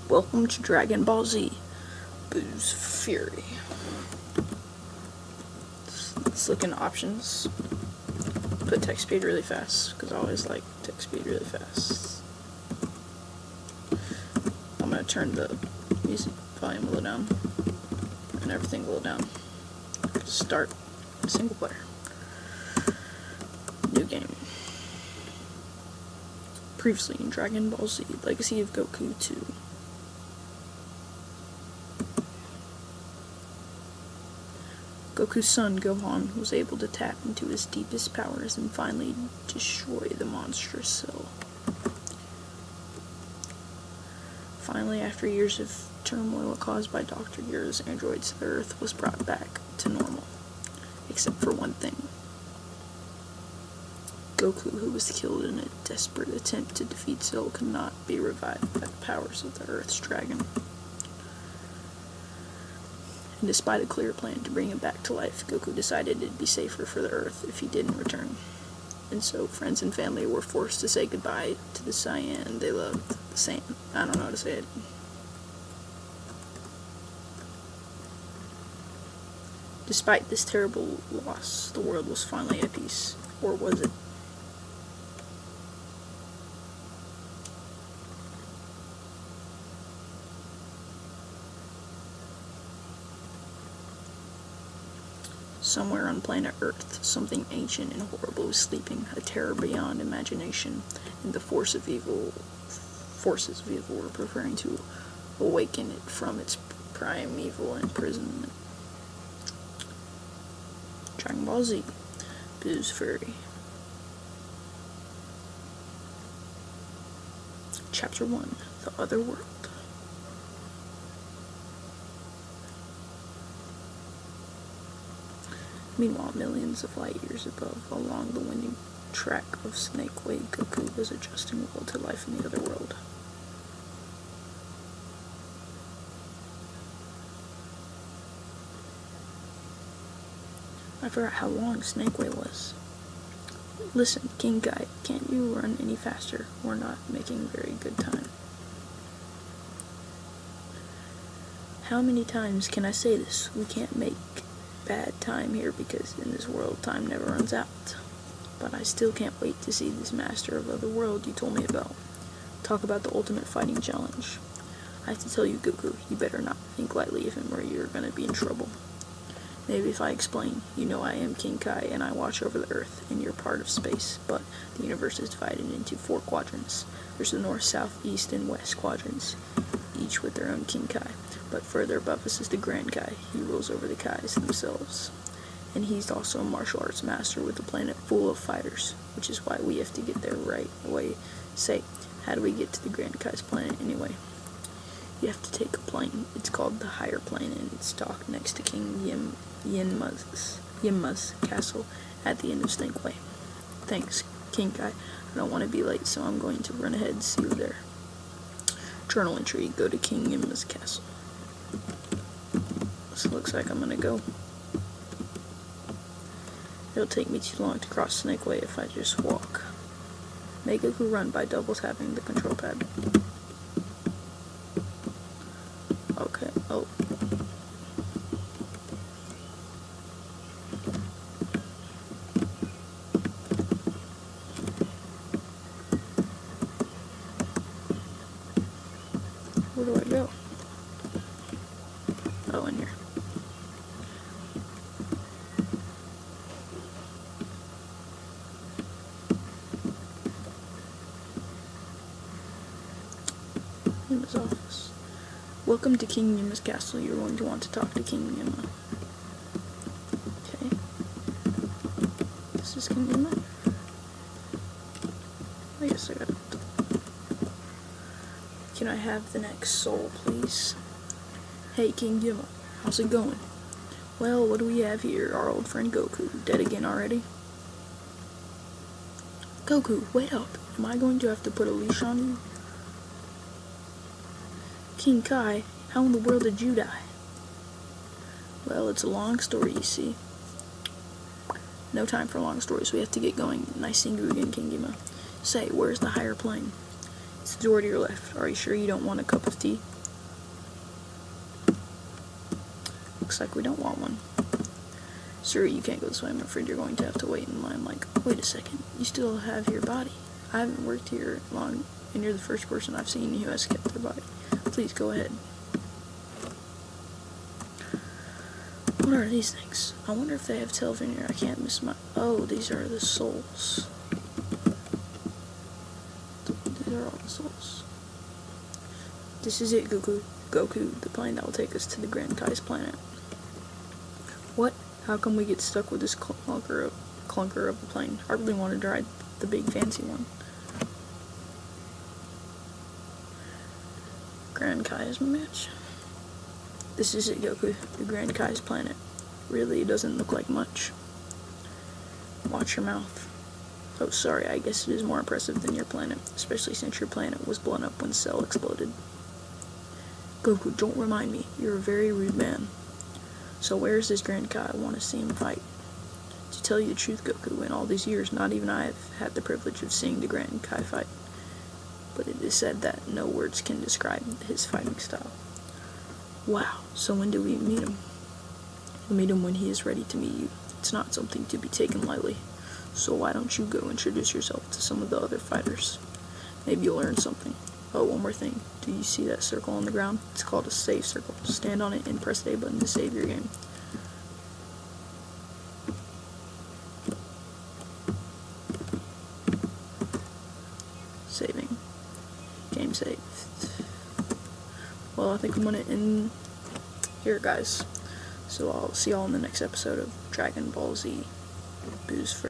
Welcome to Dragon Ball Z. Boo's Fury. Let's look in options. Put text speed really fast, because I always like text speed really fast. I'm going to turn the music volume a little down, and everything a little down. Start single player. New game. Previously in Dragon Ball Z, Legacy of Goku 2. Goku's son, Gohan, was able to tap into his deepest powers and finally destroy the monstrous cell. Finally, after years of turmoil caused by Dr. Gear's androids, the Earth was brought back to normal. Except for one thing. Goku, who was killed in a desperate attempt to defeat Cell, could not be revived by the powers of the Earth's dragon. And despite a clear plan to bring him back to life, Goku decided it'd be safer for the Earth if he didn't return. And so friends and family were forced to say goodbye to the Saiyan they loved. The Saiyan. I don't know how to say it. Despite this terrible loss, the world was finally at peace. Or was it? Somewhere on planet Earth, something ancient and horrible was sleeping, a terror beyond imagination, and the forces of evil were preparing to awaken it from its primeval imprisonment. Dragon Ball Z, Boo's Fury. Chapter 1, The Other World. Meanwhile, millions of light years above, along the winding track of Snake Way, Goku was adjusting well to life in the other world. I forgot how long Snake Way was. Listen, King Guy, can't you run any faster? We're not making very good time. How many times can I say this? We can't make bad time here because in this world time never runs out. But I still can't wait to see this master of other world you told me about. Talk about the ultimate fighting challenge. I have to tell you, Goku, you better not think lightly of him or you're gonna be in trouble. Maybe if I explain, you know I am King Kai and I watch over the Earth and you're part of space, but the universe is divided into 4 quadrants. There's the north, south, east, and west quadrants, each with their own King Kai. But further above us is the Grand Kai. He rules over the Kais themselves. And he's also a martial arts master with a planet full of fighters, which is why we have to get there right away. Say, how do we get to the Grand Kai's planet anyway? You have to take a plane. It's called the Higher Plane, and it's docked next to King Yinma's castle at the end of Snake Way. Thanks, King Kai. I don't want to be late, so I'm going to run ahead and see you there. Journal entry, go to King Yinma's castle. So looks like I'm gonna go. It'll take me too long to cross Snake Way if I just walk. Make Goku run by double tapping the control pad. Okay, oh. Where do I go? Oh, in here. Yinma's office. Welcome to King Yinma's castle. You're going to want to talk to King Yinma. Okay. This is King Yinma? I guess I got it. Can I have the next soul, please? Hey, King Yinma, how's it going? Well, what do we have here? Our old friend Goku, dead again already? Goku, wait up. Am I going to have to put a leash on you? King Kai, how in the world did you die? Well, it's a long story, you see. No time for long stories, we have to get going. Nice seeing you again, King Yinma. Say, where's the higher plane? It's the door to your left. Are you sure you don't want a cup of tea? looks like we don't want one. Sir, you can't go this way. I'm afraid you're going to have to wait in line. Like, wait a second. You still have your body. I haven't worked here long, and you're the first person I've seen who has kept their body. Please, go ahead. What are these things? I wonder if they have television here. I can't miss my... Oh, these are the souls. These are all the souls. This is it, Goku. Goku, the plane that will take us to the Grand Kai's planet. What? How come we get stuck with this clunker of a plane? I really wanted to ride the big fancy one. Grand Kai is my match. This is it, Goku. The Grand Kai's planet. Really, it doesn't look like much. Watch your mouth. Oh, sorry, I guess it is more impressive than your planet, especially since your planet was blown up when Cell exploded. Goku, don't remind me. You're a very rude man. So where's this Grand Kai? I want to see him fight. To tell you the truth, Goku, in all these years, not even I have had the privilege of seeing the Grand Kai fight. But it is said that no words can describe his fighting style. Wow, so when do we meet him? We'll meet him when he is ready to meet you. It's not something to be taken lightly. So why don't you go introduce yourself to some of the other fighters? Maybe you'll learn something. Oh, one more thing. Do you see that circle on the ground? It's called a save circle. Stand on it and press the A button to save your game. Saving. Game saved. Well, I think I'm gonna end here, guys. So I'll see y'all in the next episode of Dragon Ball Z. Booze for